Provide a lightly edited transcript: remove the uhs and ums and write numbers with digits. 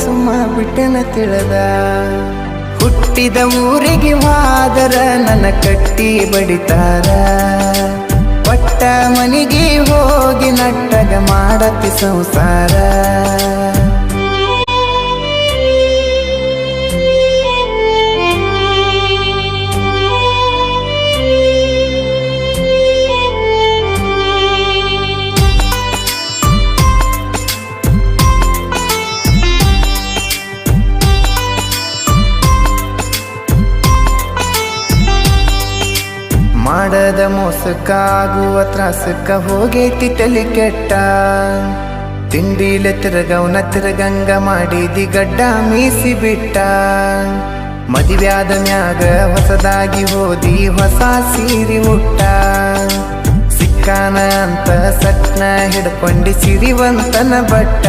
ಸುಮ್ಮ ಬಿಟ್ಟನ ತಿಳಿದ ಹುಟ್ಟಿದ ಊರಿಗೆ ಹೋದರ ನನ್ನ ಕಟ್ಟಿ ಬಡಿತಾರ ಪಟ್ಟ ಮನಿಗೆ ಹೋಗಿ ನಟ್ಟಗ ಮಾಡತಿ ಸಂಸಾರ ಮಾಡದ ಮೋಸಕ್ಕ ಆಗುವ ತ್ರಾಸಕ್ಕ ಹೋಗೈತಿ ತಲೆ ಕೆಟ್ಟ ತಿಂಡಿಲೆ ತಿರುಗವನ ತಿರುಗಂಗ ಮಾಡಿದಿ ಗಡ್ಡ ಮೀಸಿ ಬಿಟ್ಟ ಮದುವ್ಯಾದ ಮ್ಯಾಗ ಹೊಸದಾಗಿ ಹೋದಿ ಹೊಸ ಸೀರಿ ಉಟ್ಟ ಸಿಕ್ಕಾನ ಅಂತ ಸಟ್ನ ಹಿಡ್ಕೊಂಡಿ ಸಿರಿವಂತನ ಬಟ್ಟ